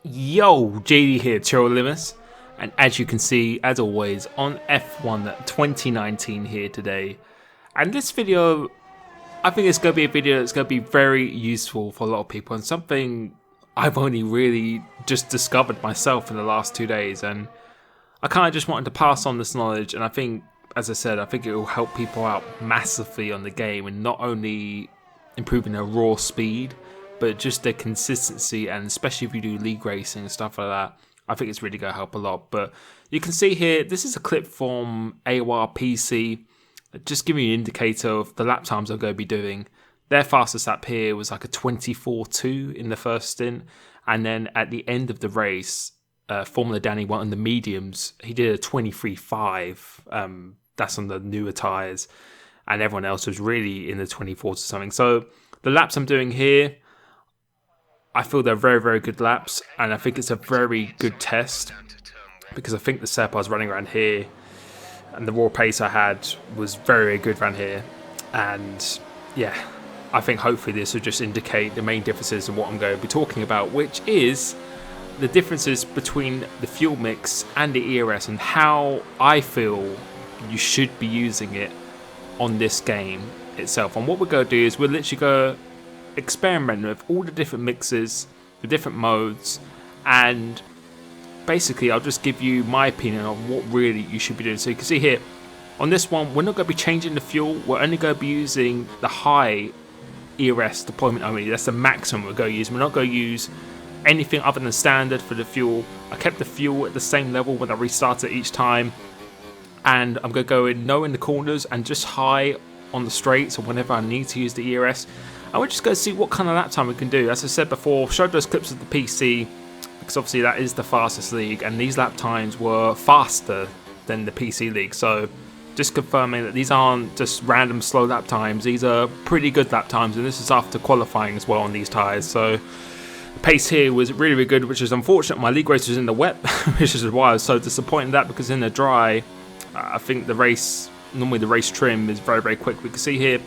Yo, JD here, Limitless, and as you can see, as always, on F1 2019 here today. And this video, I think it's going to be a video that's going to be very useful for a lot of people, and something I've only really just discovered myself in the last 2 days, and I kind of just wanted to pass on this knowledge. And I think, as I said, I think it will help people out massively on the game, and not only improving their raw speed, but just the consistency, and especially if you do league racing and stuff like that, I think it's really going to help a lot. But you can see here, this is a clip from AOR PC, just giving you an indicator of the lap times I'm going to be doing. Their fastest lap here was like a 24.2 in the first stint, and then at the end of the race, Formula Danny went on the mediums, he did a 23.5, that's on the newer tyres, and everyone else was really in the 24s or something. So the laps I'm doing here, I feel they're very, very good laps, and I think it's a very good test, because I think the setup I was running around here and the raw pace I had was very, very good around here. And yeah, I think hopefully this will just indicate the main differences in what I'm going to be talking about, which is the differences between the fuel mix and the ERS, and how I feel you should be using it on this game itself. And what we're going to do is we'll literally go experiment with all the different mixes, the different modes, and basically I'll just give you my opinion on what really you should be doing. So you can see here, on this one, we're not going to be changing the fuel, we're only going to be using the high ERS deployment only. That's the maximum we're going to use. We're not going to use anything other than standard for the fuel. I kept the fuel at the same level when I restarted each time, and I'm going to go in low in the corners and just high on the straights, or whenever I need to use the ERS. And we're just going to see what kind of lap time we can do. As I said before, showed those clips of the PC, because obviously that is the fastest league, and these lap times were faster than the PC league. So just confirming that these aren't just random slow lap times, these are pretty good lap times, and this is after qualifying as well on these tyres. So the pace here was really, really good, which is unfortunate. My league race was in the wet, which is why I was so disappointed in that, because in the dry, I think the race, normally the race trim is very, very quick. We can see here,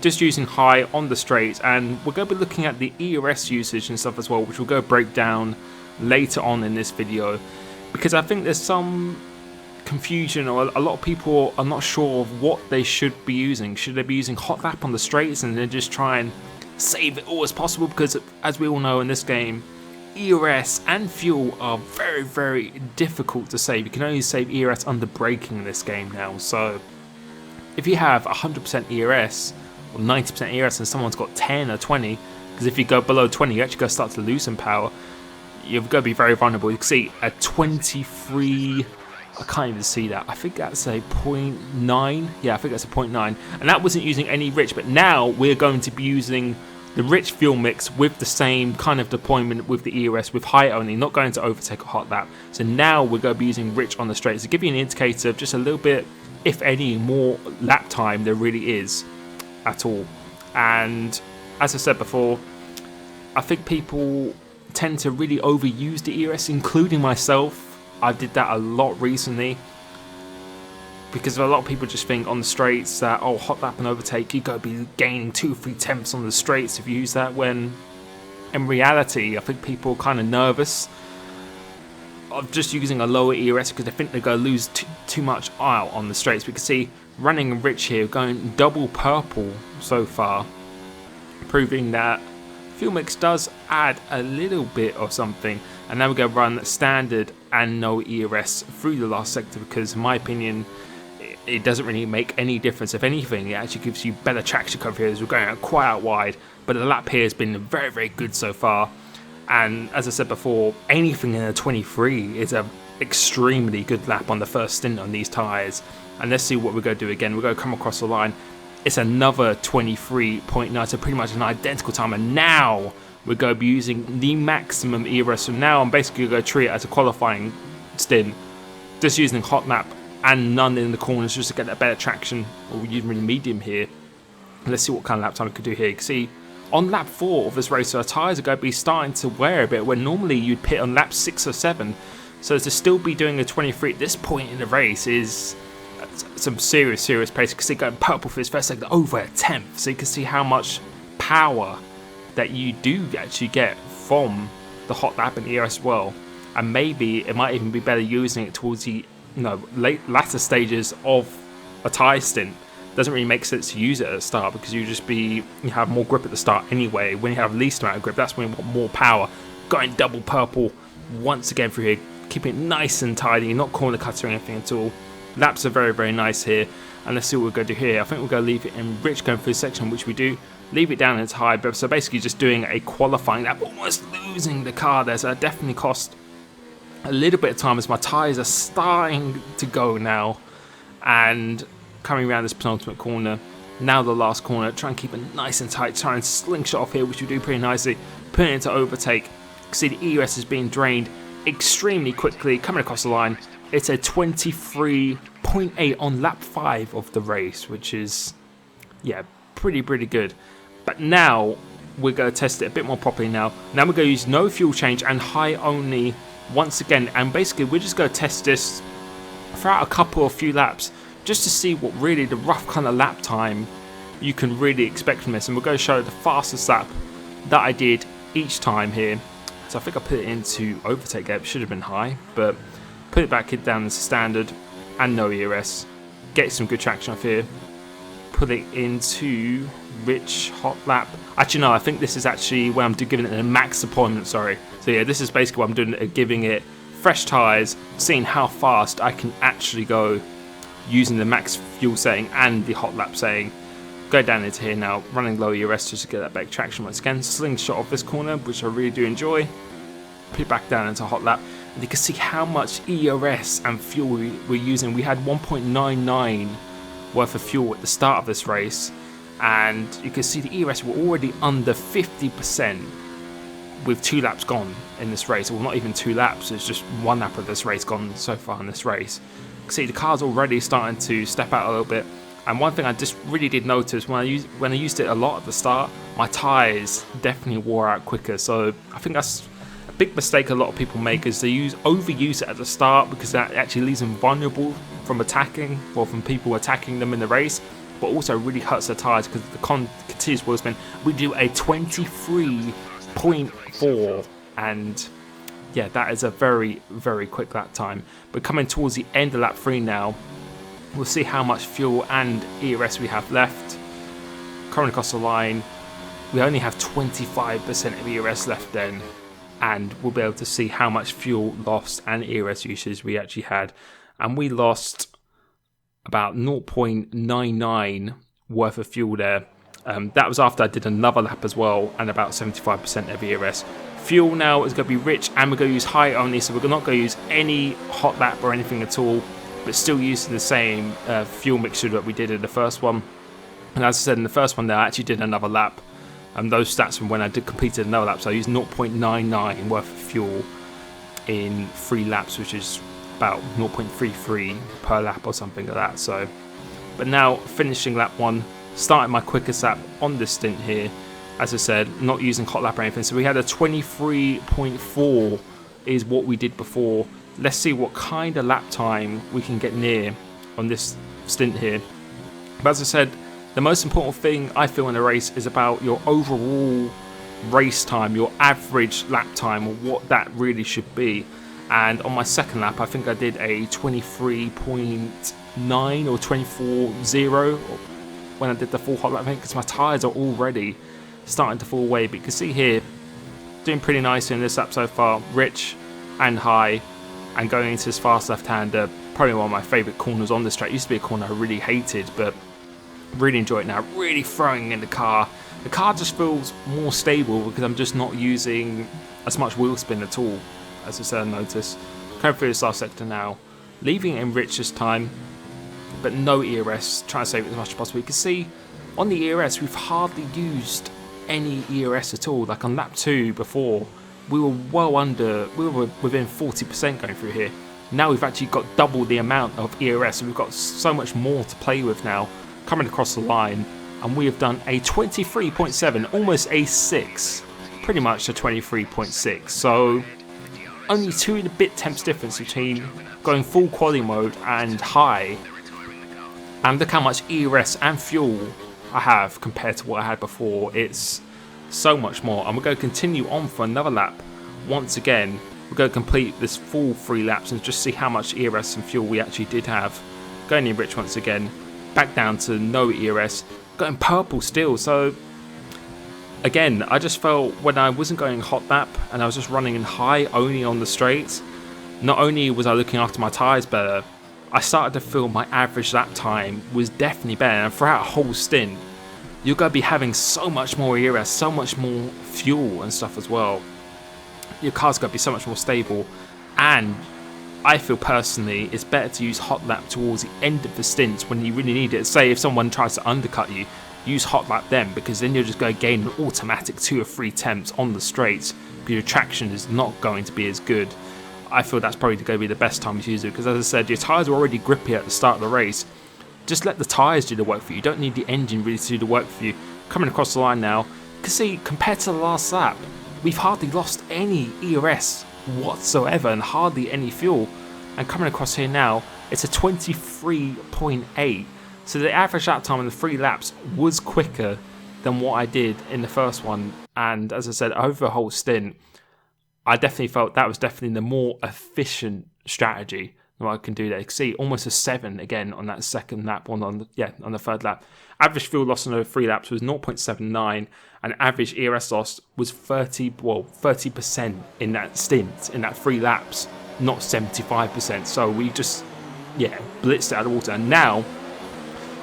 just using high on the straight, and we're going to be looking at the ERS usage and stuff as well, which we'll go break down later on in this video, because I think there's some confusion, or a lot of people are not sure of what they should be using. Should they be using hot lap on the straights and then just try and save it all as possible? Because as we all know in this game, ERS and fuel are very, very difficult to save. You can only save ERS under braking in this game now. So if you have 100% ERS or 90% ERS and someone's got 10 or 20, because if you go below 20 you actually go start to lose some power, you're going to be very vulnerable. You can see a 23, I can't even see that, I think that's a 0.9, yeah, I think that's a 0.9, and that wasn't using any rich. But now we're going to be using the rich fuel mix with the same kind of deployment with the ERS, with high only, not going to overtake a hot lap. So now we're going to be using rich on the straights to give you an indicator of just a little bit, if any, more lap time there really is at all. And as I said before, I think people tend to really overuse the ERS, including myself. I did that a lot recently, because a lot of people just think on the straights that, oh, hot lap and overtake, you're going to be gaining 2-3 tenths on the straights if you use that, when in reality I think people are kind of nervous of just using a lower ERS, because they think they're going to lose too much out on the straights. We can see running rich here, going double purple so far, proving that fuel mix does add a little bit of something. And now we're going to run standard and no ERS through the last sector, because in my opinion it doesn't really make any difference. If anything, it actually gives you better traction cover here as we're going out quite out wide. But the lap here has been very, very good so far, and as I said before, anything in a 23 is a extremely good lap on the first stint on these tyres. And let's see what we're going to do again. We're going to come across the line, it's another 23.9, so pretty much an identical time. And now we're going to be using the maximum ERS. So now I'm basically going to treat it as a qualifying stint, just using hot lap and none in the corners, just to get that better traction, or using really medium here. Let's see what kind of lap time we could do here. You can see on lap 4 of this race, our tyres are going to be starting to wear a bit, when normally you'd pit on lap 6 or 7. So to still be doing a 23 at this point in the race is some serious pace. You can see going purple for his first sector, over a tenth. So you can see how much power that you do actually get from the hot lap in ERS as well, and maybe it might even be better using it towards the latter stages of a tyre stint. Doesn't really make sense to use it at the start because you have more grip at the start anyway. When you have least amount of grip, that's when you want more power. Going double purple once again through here, keeping it nice and tidy, not corner cutting or anything at all. Laps are very, very nice here, and let's see what we're going to do here. I think we're going to leave it in rich going through the section, which we do. Leave it down in its high, but so basically just doing a qualifying lap, almost losing the car there, so that definitely cost a little bit of time as my tyres are starting to go now. And coming around this penultimate corner, now the last corner, try and keep it nice and tight, try and slingshot off here, which we do pretty nicely, put it into overtake. You can see the ERS is being drained extremely quickly, coming across the line. It's a 23.8 on lap 5 of the race, which is, yeah, pretty good. But now we're going to test it a bit more properly now. Now we're going to use no fuel change and high only once again, and basically we're just going to test this throughout a few laps just to see what really the rough kind of lap time you can really expect from this. And we're going to show the fastest lap that I did each time here. So I think I put it into overtake there. It should have been high, but put it back down as standard and no ERS. Get some good traction off here. Put it into rich hot lap. Actually no, I think this is actually where I'm giving it a max deployment, sorry. So yeah, this is basically what I'm doing, giving it fresh tyres, seeing how fast I can actually go using the max fuel setting and the hot lap setting. Go down into here now, running low ERS just to get that back traction once again. Slingshot off this corner, which I really do enjoy. Put it back down into hot lap, and you can see how much ERS and fuel we're using. We had 1.99 worth of fuel at the start of this race, and you can see the ERS were already under 50% with 2 laps gone in this race. Well, not even 2 laps, it's just 1 lap of this race gone so far in this race. You can see the car's already starting to step out a little bit. And one thing I just really did notice when I used it a lot at the start, my tyres definitely wore out quicker. So I think that's a big mistake a lot of people make, is they overuse it at the start because that actually leaves them vulnerable from attacking or from people attacking them in the race, but also really hurts their tyres because the continuous wheel spin. We do a 23.4, and yeah, that is a very quick lap time. But coming towards the end of lap 3 now, we'll see how much fuel and ERS we have left. Coming across the line, we only have 25% of ERS left then, and we'll be able to see how much fuel loss and ERS usage we actually had. And we lost about 0.99 worth of fuel there. That was after I did another lap as well, and about 75% of ERS. Fuel now is going to be rich, and we're going to use high only, so we're not going to use any hot lap or anything at all, but still using the same fuel mixture that we did in the first one. And as I said in the first one there, I actually did another lap. Those stats from when I completed another lap, so I used 0.99 worth of fuel in 3 laps, which is about 0.33 per lap or something like that. So, but now finishing lap 1, starting my quickest lap on this stint here. As I said, not using hot lap or anything. So we had a 23.4 is what we did before. Let's see what kind of lap time we can get near on this stint here. But as I said, the most important thing I feel in a race is about your overall race time, your average lap time, or what that really should be. And on my second lap, I think I did a 23.9 or 24.0 when I did the full hot lap, because my tyres are already starting to fall away. But you can see here, doing pretty nice in this lap so far, rich and high, and going into this fast left-hander, probably one of my favourite corners on this track. It used to be a corner I really hated, but really enjoy it now. Really throwing in the car. The car just feels more stable because I'm just not using as much wheel spin at all, as I said, I noticed. Coming through this last sector now, leaving it in rich this time, but no ERS, trying to save it as much as possible. You can see on the ERS, we've hardly used any ERS at all. Like on lap 2 before, we were within 40% going through here. Now we've actually got double the amount of ERS, so we've got so much more to play with now coming across the line, and we have done a 23.7, almost a 6, pretty much a 23.6. So only 2 and a bit temps difference between going full quali mode and high. And look how much ERS and fuel I have compared to what I had before. It's so much more. And we're going to continue on for another lap once again, we're going to complete this full 3 laps and just see how much ERS and fuel we actually did have. Going in rich once again, back down to no ERS, going purple still. So again, I just felt when I wasn't going hot lap and I was just running in high only on the straights, not only was I looking after my tyres better, I started to feel my average lap time was definitely better. And throughout a whole stint, you're going to be having so much more ERS, so much more fuel and stuff as well. Your car's going to be so much more stable, and I feel personally it's better to use hot lap towards the end of the stints when you really need it. Say if someone tries to undercut you, use hot lap then, because then you're just going to gain an automatic 2 or 3 temps on the straights, but your traction is not going to be as good. I feel that's probably going to be the best time to use it, because as I said, your tyres are already grippy at the start of the race. Just let the tyres do the work for you. You don't need the engine really to do the work for you. Coming across the line now, you can see compared to the last lap, we've hardly lost any ERS whatsoever and hardly any fuel. And coming across here now, it's a 23.8. So the average lap time in the 3 laps was quicker than what I did in the first one. And as I said, over the whole stint, I definitely felt that was definitely the more efficient strategy that I can do there. You can see almost a 7 again on that second lap, on the third lap. Average fuel loss on over 3 laps was 0.79, and average ERS loss was 30% in that stint, in that 3 laps, not 75%. So we just, blitzed it out of the water. And now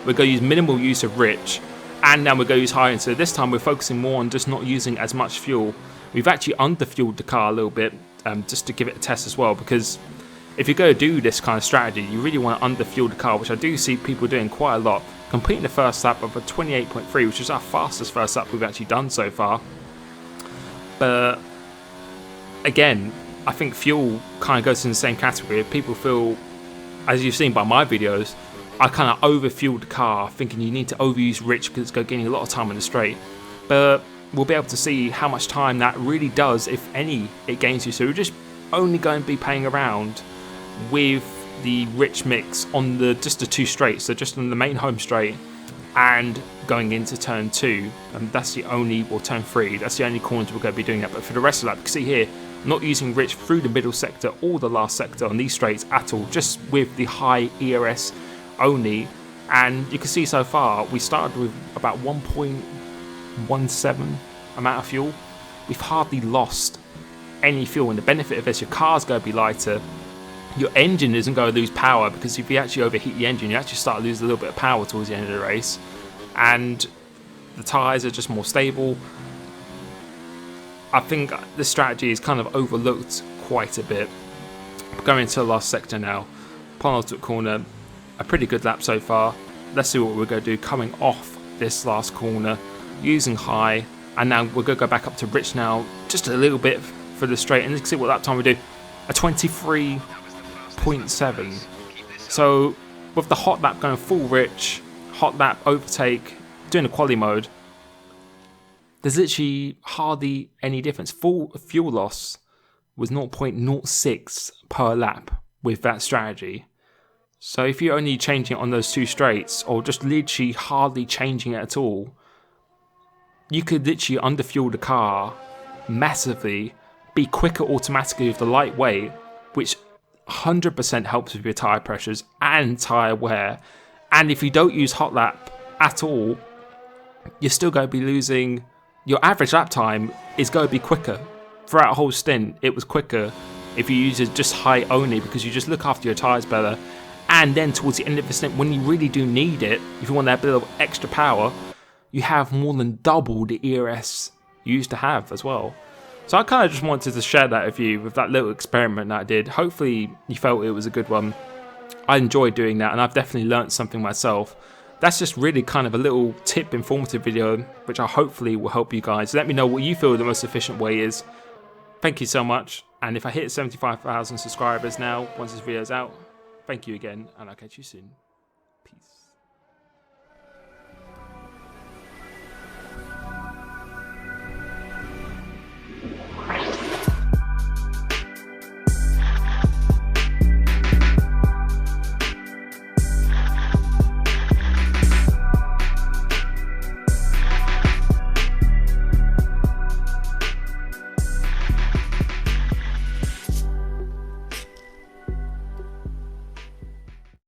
we're going to use minimal use of rich, and now we're going to use high. And so this time we're focusing more on just not using as much fuel. We've actually underfueled the car a little bit, just to give it a test as well, because if you're going to do this kind of strategy, you really want to underfuel the car, which I do see people doing quite a lot. Completing the first lap of a 28.3, which is our fastest first lap we've actually done so far. But again, I think fuel kind of goes in the same category. People feel, as you've seen by my videos, I kind of overfueled the car, thinking you need to overuse rich because it's going to gain a lot of time in the straight. But we'll be able to see how much time that really does, if any, it gains you. So we're just only going to be playing around with the rich mix on just the 2 straights, so just on the main home straight and going into turn 2, and that's the only, or turn 3, that's the only corners we're going to be doing that. But for the rest of that, you can see here, not using rich through the middle sector or the last sector on these straights at all, just with the high ERS only. And you can see so far we started with about 1.17 amount of fuel. We've hardly lost any fuel, and the benefit of this, your car's going to be lighter. Your engine isn't going to lose power, because if you actually overheat the engine, you actually start to lose a little bit of power towards the end of the race. And the tyres are just more stable. I think this strategy is kind of overlooked quite a bit. Going into the last sector now, penultimate corner, a pretty good lap so far. Let's see what we're going to do coming off this last corner, using high, and now we're going to go back up to rich now, just a little bit for the straight, and you can see what lap time we do, a 23.7. So with the hot lap going full rich, hot lap overtake, doing the quali mode, there's literally hardly any difference. Full fuel loss was 0.06 per lap with that strategy. So if you're only changing it on those 2 straights, or just literally hardly changing it at all, you could literally underfuel the car massively, be quicker automatically with the lightweight, which 100% helps with your tyre pressures and tyre wear. And if you don't use hot lap at all, you're still going to be losing. Your average lap time is going to be quicker. Throughout a whole stint, it was quicker if you use it just high only, because you just look after your tyres better. And then towards the end of the stint, when you really do need it, if you want that bit of extra power, you have more than double the ERS you used to have as well. So I kind of just wanted to share that with you, with that little experiment that I did. Hopefully you felt it was a good one. I enjoyed doing that, and I've definitely learnt something myself. That's just really kind of a little tip, informative video, which I hopefully will help you guys. Let me know what you feel the most efficient way is. Thank you so much. And if I hit 75,000 subscribers now, once this video's out, thank you again, and I'll catch you soon. Peace.